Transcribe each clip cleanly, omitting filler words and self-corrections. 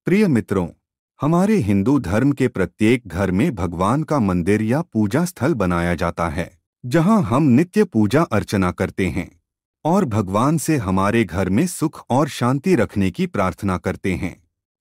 प्रिय मित्रों, हमारे हिंदू धर्म के प्रत्येक घर में भगवान का मंदिर या पूजा स्थल बनाया जाता है, जहां हम नित्य पूजा अर्चना करते हैं और भगवान से हमारे घर में सुख और शांति रखने की प्रार्थना करते हैं।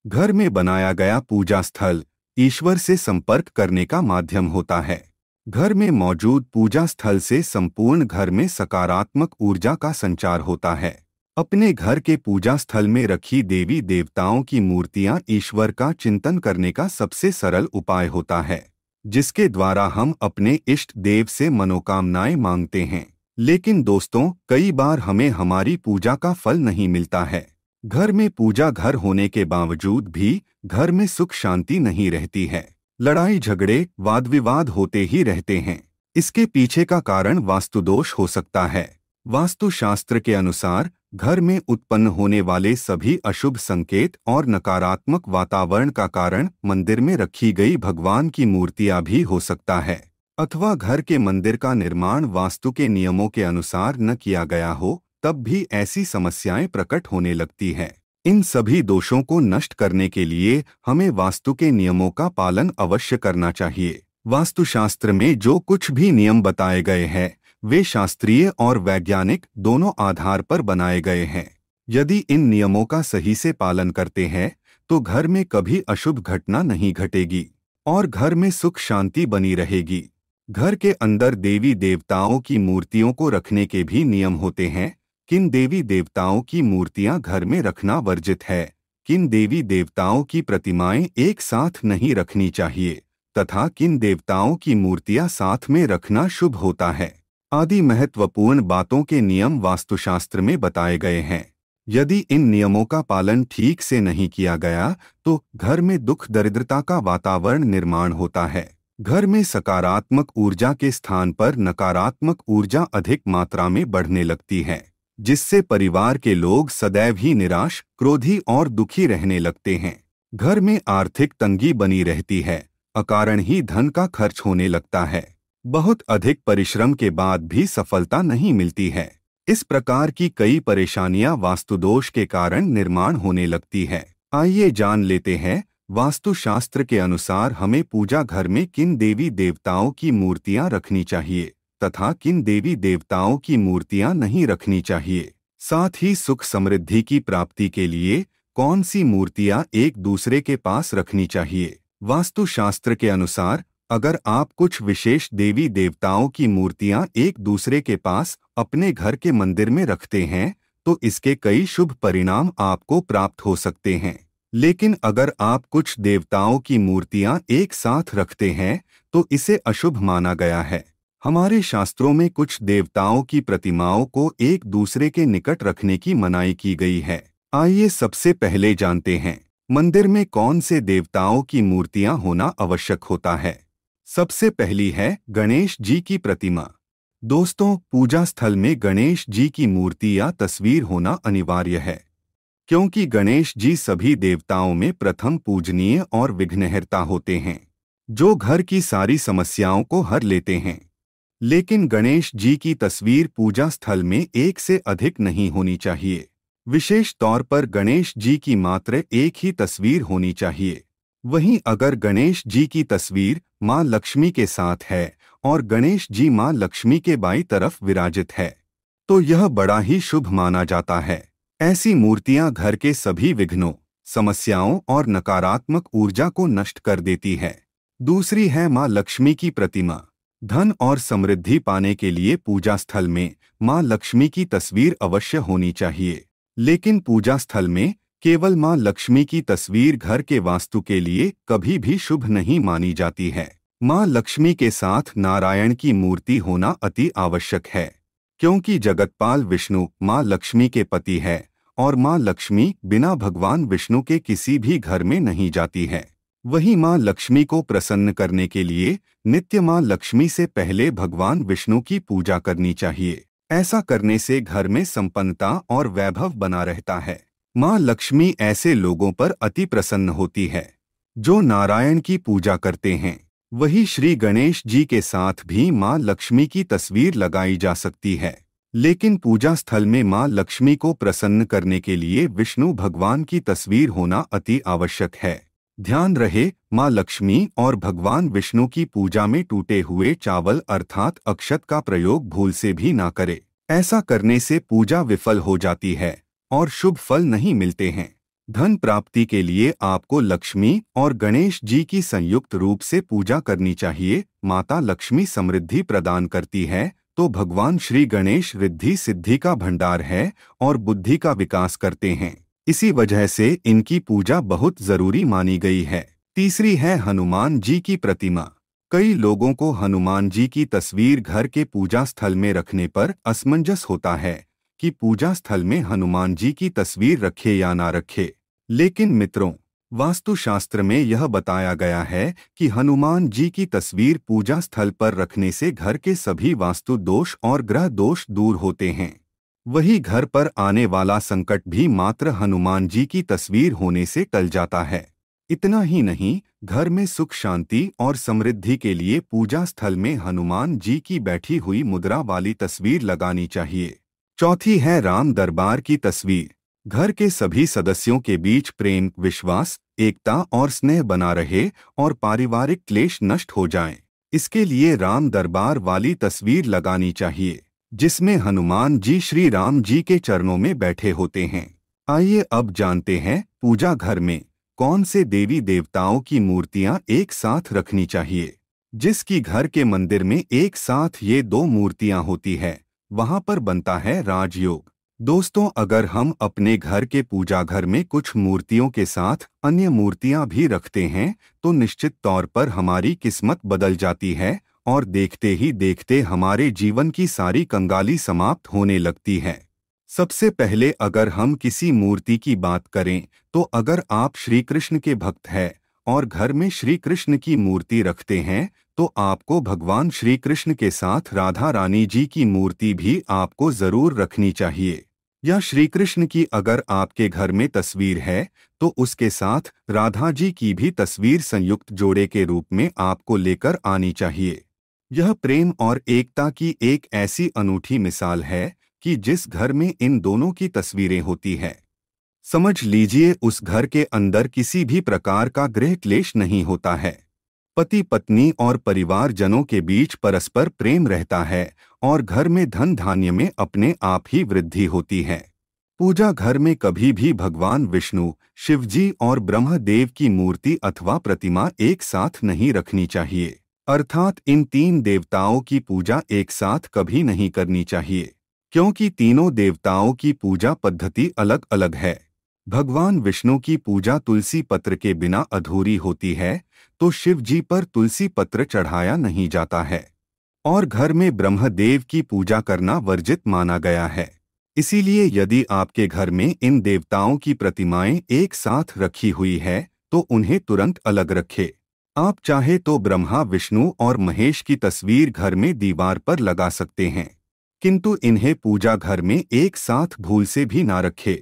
घर में बनाया गया पूजा स्थल ईश्वर से संपर्क करने का माध्यम होता है। घर में मौजूद पूजा स्थल से संपूर्ण घर में सकारात्मक ऊर्जा का संचार होता है। अपने घर के पूजा स्थल में रखी देवी देवताओं की मूर्तियां ईश्वर का चिंतन करने का सबसे सरल उपाय होता है, जिसके द्वारा हम अपने इष्ट देव से मनोकामनाएं मांगते हैं। लेकिन दोस्तों, कई बार हमें हमारी पूजा का फल नहीं मिलता है। घर में पूजा घर होने के बावजूद भी घर में सुख शांति नहीं रहती है। लड़ाई झगड़े वाद विवाद होते ही रहते हैं। इसके पीछे का कारण वास्तुदोष हो सकता है। वास्तुशास्त्र के अनुसार घर में उत्पन्न होने वाले सभी अशुभ संकेत और नकारात्मक वातावरण का कारण मंदिर में रखी गई भगवान की मूर्तियां भी हो सकता है, अथवा घर के मंदिर का निर्माण वास्तु के नियमों के अनुसार न किया गया हो, तब भी ऐसी समस्याएं प्रकट होने लगती है। इन सभी दोषों को नष्ट करने के लिए हमें वास्तु के नियमों का पालन अवश्य करना चाहिए। वास्तुशास्त्र में जो कुछ भी नियम बताए गए हैं, वे शास्त्रीय और वैज्ञानिक दोनों आधार पर बनाए गए हैं। यदि इन नियमों का सही से पालन करते हैं तो घर में कभी अशुभ घटना नहीं घटेगी और घर में सुख शांति बनी रहेगी। घर के अंदर देवी देवताओं की मूर्तियों को रखने के भी नियम होते हैं। किन देवी देवताओं की मूर्तियां घर में रखना वर्जित है, किन देवी देवताओं की प्रतिमाएं एक साथ नहीं रखनी चाहिए, तथा किन देवताओं की मूर्तियां साथ में रखना शुभ होता है, आदि महत्वपूर्ण बातों के नियम वास्तुशास्त्र में बताए गए हैं। यदि इन नियमों का पालन ठीक से नहीं किया गया तो घर में दुख दरिद्रता का वातावरण निर्माण होता है। घर में सकारात्मक ऊर्जा के स्थान पर नकारात्मक ऊर्जा अधिक मात्रा में बढ़ने लगती है, जिससे परिवार के लोग सदैव ही निराश, क्रोधी और दुखी रहने लगते हैं। घर में आर्थिक तंगी बनी रहती है, अकारण ही धन का खर्च होने लगता है। बहुत अधिक परिश्रम के बाद भी सफलता नहीं मिलती है। इस प्रकार की कई परेशानियां वास्तुदोष के कारण निर्माण होने लगती है। आइए जान लेते हैं वास्तुशास्त्र के अनुसार हमें पूजा घर में किन देवी देवताओं की मूर्तियां रखनी चाहिए तथा किन देवी देवताओं की मूर्तियां नहीं रखनी चाहिए। साथ ही सुख समृद्धि की प्राप्ति के लिए कौन सी मूर्तियां एक दूसरे के पास रखनी चाहिए। वास्तुशास्त्र के अनुसार अगर आप कुछ विशेष देवी देवताओं की मूर्तियां एक दूसरे के पास अपने घर के मंदिर में रखते हैं तो इसके कई शुभ परिणाम आपको प्राप्त हो सकते हैं। लेकिन अगर आप कुछ देवताओं की मूर्तियां एक साथ रखते हैं तो इसे अशुभ माना गया है। हमारे शास्त्रों में कुछ देवताओं की प्रतिमाओं को एक दूसरे के निकट रखने की मनाही की गई है। आइए सबसे पहले जानते हैं मंदिर में कौन से देवताओं की मूर्तियां होना आवश्यक होता है। सबसे पहली है गणेश जी की प्रतिमा। दोस्तों, पूजा स्थल में गणेश जी की मूर्ति या तस्वीर होना अनिवार्य है, क्योंकि गणेश जी सभी देवताओं में प्रथम पूजनीय और विघ्नहर्ता होते हैं, जो घर की सारी समस्याओं को हर लेते हैं। लेकिन गणेश जी की तस्वीर पूजा स्थल में एक से अधिक नहीं होनी चाहिए। विशेष तौर पर गणेश जी की मात्र एक ही तस्वीर होनी चाहिए। वहीं अगर गणेश जी की तस्वीर मां लक्ष्मी के साथ है और गणेश जी मां लक्ष्मी के बाईं तरफ विराजित है तो यह बड़ा ही शुभ माना जाता है। ऐसी मूर्तियां घर के सभी विघ्नों, समस्याओं और नकारात्मक ऊर्जा को नष्ट कर देती है। दूसरी है मां लक्ष्मी की प्रतिमा। धन और समृद्धि पाने के लिए पूजा स्थल में मां लक्ष्मी की तस्वीर अवश्य होनी चाहिए। लेकिन पूजा स्थल में केवल मां लक्ष्मी की तस्वीर घर के वास्तु के लिए कभी भी शुभ नहीं मानी जाती है। मां लक्ष्मी के साथ नारायण की मूर्ति होना अति आवश्यक है, क्योंकि जगतपाल विष्णु मां लक्ष्मी के पति है और मां लक्ष्मी बिना भगवान विष्णु के किसी भी घर में नहीं जाती है। वहीं मां लक्ष्मी को प्रसन्न करने के लिए नित्य मां लक्ष्मी से पहले भगवान विष्णु की पूजा करनी चाहिए। ऐसा करने से घर में संपन्नता और वैभव बना रहता है। मां लक्ष्मी ऐसे लोगों पर अति प्रसन्न होती है जो नारायण की पूजा करते हैं। वही श्री गणेश जी के साथ भी मां लक्ष्मी की तस्वीर लगाई जा सकती है। लेकिन पूजा स्थल में मां लक्ष्मी को प्रसन्न करने के लिए विष्णु भगवान की तस्वीर होना अति आवश्यक है। ध्यान रहे, मां लक्ष्मी और भगवान विष्णु की पूजा में टूटे हुए चावल अर्थात अक्षत का प्रयोग भूल से भी ना करे। ऐसा करने से पूजा विफल हो जाती है और शुभ फल नहीं मिलते हैं। धन प्राप्ति के लिए आपको लक्ष्मी और गणेश जी की संयुक्त रूप से पूजा करनी चाहिए। माता लक्ष्मी समृद्धि प्रदान करती है तो भगवान श्री गणेश रिद्धि सिद्धि का भंडार है और बुद्धि का विकास करते हैं। इसी वजह से इनकी पूजा बहुत जरूरी मानी गई है। तीसरी है हनुमान जी की प्रतिमा। कई लोगों को हनुमान जी की तस्वीर घर के पूजा स्थल में रखने पर असमंजस होता है कि पूजा स्थल में हनुमान जी की तस्वीर रखे या ना रखे। लेकिन मित्रों, वास्तुशास्त्र में यह बताया गया है कि हनुमान जी की तस्वीर पूजा स्थल पर रखने से घर के सभी वास्तु दोष और ग्रह दोष दूर होते हैं। वही घर पर आने वाला संकट भी मात्र हनुमान जी की तस्वीर होने से टल जाता है। इतना ही नहीं, घर में सुख शांति और समृद्धि के लिए पूजा स्थल में हनुमान जी की बैठी हुई मुद्रा वाली तस्वीर लगानी चाहिए। चौथी है राम दरबार की तस्वीर। घर के सभी सदस्यों के बीच प्रेम, विश्वास, एकता और स्नेह बना रहे और पारिवारिक क्लेश नष्ट हो जाएं। इसके लिए राम दरबार वाली तस्वीर लगानी चाहिए, जिसमें हनुमान जी श्री राम जी के चरणों में बैठे होते हैं। आइए अब जानते हैं पूजा घर में कौन से देवी देवताओं की मूर्तियां एक साथ रखनी चाहिए। जिसकी घर के मंदिर में एक साथ ये दो मूर्तियां होती है, वहां पर बनता है राजयोग। दोस्तों, अगर हम अपने घर के पूजा घर में कुछ मूर्तियों के साथ अन्य मूर्तियां भी रखते हैं तो निश्चित तौर पर हमारी किस्मत बदल जाती है और देखते ही देखते हमारे जीवन की सारी कंगाली समाप्त होने लगती है। सबसे पहले अगर हम किसी मूर्ति की बात करें तो अगर आप श्री कृष्ण के भक्त हैं और घर में श्री कृष्ण की मूर्ति रखते हैं तो आपको भगवान श्री कृष्ण के साथ राधा रानी जी की मूर्ति भी आपको जरूर रखनी चाहिए। या श्री कृष्ण की अगर आपके घर में तस्वीर है तो उसके साथ राधा जी की भी तस्वीर संयुक्त जोड़े के रूप में आपको लेकर आनी चाहिए। यह प्रेम और एकता की एक ऐसी अनूठी मिसाल है कि जिस घर में इन दोनों की तस्वीरें होती है, समझ लीजिए उस घर के अंदर किसी भी प्रकार का गृह क्लेश नहीं होता है। पति पत्नी और परिवारजनों के बीच परस्पर प्रेम रहता है और घर में धन धान्य में अपने आप ही वृद्धि होती है। पूजा घर में कभी भी भगवान विष्णु, शिवजी और ब्रह्मदेव की मूर्ति अथवा प्रतिमा एक साथ नहीं रखनी चाहिए। अर्थात इन तीन देवताओं की पूजा एक साथ कभी नहीं करनी चाहिए, क्योंकि तीनों देवताओं की पूजा पद्धति अलग अलग है। भगवान विष्णु की पूजा तुलसी पत्र के बिना अधूरी होती है तो शिव जी पर तुलसी पत्र चढ़ाया नहीं जाता है और घर में ब्रह्मदेव की पूजा करना वर्जित माना गया है। इसीलिए यदि आपके घर में इन देवताओं की प्रतिमाएं एक साथ रखी हुई है तो उन्हें तुरंत अलग रखें। आप चाहे तो ब्रह्मा, विष्णु और महेश की तस्वीर घर में दीवार पर लगा सकते हैं, किंतु इन्हें पूजा घर में एक साथ भूल से भी ना रखें।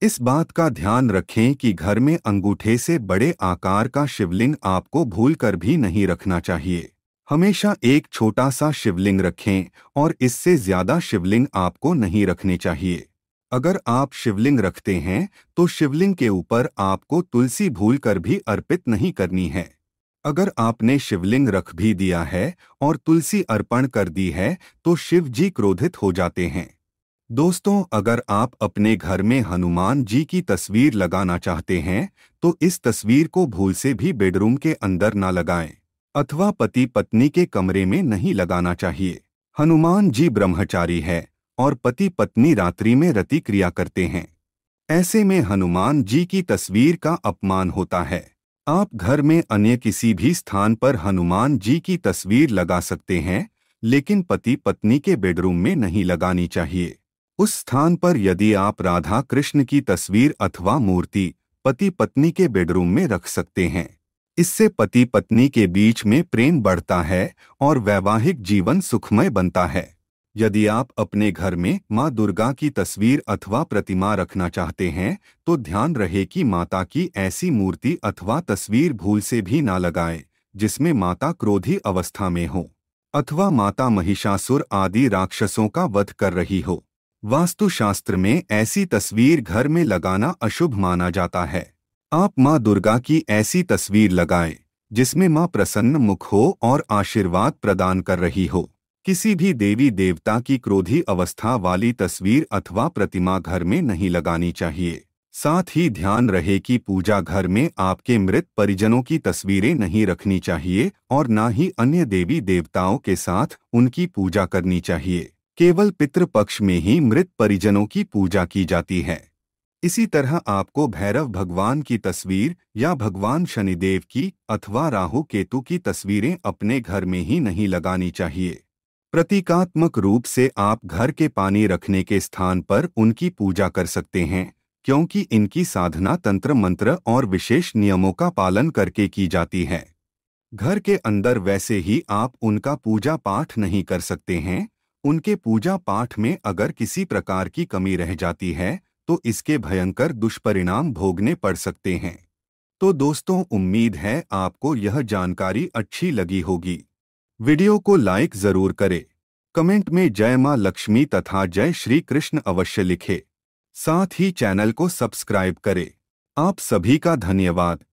इस बात का ध्यान रखें कि घर में अंगूठे से बड़े आकार का शिवलिंग आपको भूलकर भी नहीं रखना चाहिए। हमेशा एक छोटा सा शिवलिंग रखें और इससे ज्यादा शिवलिंग आपको नहीं रखने चाहिए। अगर आप शिवलिंग रखते हैं तो शिवलिंग के ऊपर आपको तुलसी भूलकर भी अर्पित नहीं करनी है। अगर आपने शिवलिंग रख भी दिया है और तुलसी अर्पण कर दी है तो शिव जी क्रोधित हो जाते हैं। दोस्तों, अगर आप अपने घर में हनुमान जी की तस्वीर लगाना चाहते हैं तो इस तस्वीर को भूल से भी बेडरूम के अंदर ना लगाएं अथवा पति पत्नी के कमरे में नहीं लगाना चाहिए। हनुमान जी ब्रह्मचारी है और पति पत्नी रात्रि में रति क्रिया करते हैं। ऐसे में हनुमान जी की तस्वीर का अपमान होता है। आप घर में अन्य किसी भी स्थान पर हनुमान जी की तस्वीर लगा सकते हैं, लेकिन पति पत्नी के बेडरूम में नहीं लगानी चाहिए। उस स्थान पर यदि आप राधा कृष्ण की तस्वीर अथवा मूर्ति पति पत्नी के बेडरूम में रख सकते हैं। इससे पति पत्नी के बीच में प्रेम बढ़ता है और वैवाहिक जीवन सुखमय बनता है। यदि आप अपने घर में माँ दुर्गा की तस्वीर अथवा प्रतिमा रखना चाहते हैं तो ध्यान रहे कि माता की ऐसी मूर्ति अथवा तस्वीर भूल से भी ना लगाएं जिसमें माता क्रोधी अवस्था में हो। अथवा माता महिषासुर आदि राक्षसों का वध कर रही हो। वास्तुशास्त्र में ऐसी तस्वीर घर में लगाना अशुभ माना जाता है। आप माँ दुर्गा की ऐसी तस्वीर लगाएं जिसमें माँ प्रसन्न मुख हो और आशीर्वाद प्रदान कर रही हो। किसी भी देवी देवता की क्रोधी अवस्था वाली तस्वीर अथवा प्रतिमा घर में नहीं लगानी चाहिए। साथ ही ध्यान रहे कि पूजा घर में आपके मृत परिजनों की तस्वीरें नहीं रखनी चाहिए और न ही अन्य देवी देवताओं के साथ उनकी पूजा करनी चाहिए। केवल पितृपक्ष में ही मृत परिजनों की पूजा की जाती है। इसी तरह आपको भैरव भगवान की तस्वीर या भगवान शनिदेव की अथवा राहु केतु की तस्वीरें अपने घर में ही नहीं लगानी चाहिए। प्रतीकात्मक रूप से आप घर के पानी रखने के स्थान पर उनकी पूजा कर सकते हैं, क्योंकि इनकी साधना तंत्र मंत्र और विशेष नियमों का पालन करके की जाती है। घर के अंदर वैसे ही आप उनका पूजा पाठ नहीं कर सकते हैं। उनके पूजा पाठ में अगर किसी प्रकार की कमी रह जाती है तो इसके भयंकर दुष्परिणाम भोगने पड़ सकते हैं। तो दोस्तों, उम्मीद है आपको यह जानकारी अच्छी लगी होगी। वीडियो को लाइक जरूर करें। कमेंट में जय मां लक्ष्मी तथा जय श्री कृष्ण अवश्य लिखें। साथ ही चैनल को सब्सक्राइब करें। आप सभी का धन्यवाद।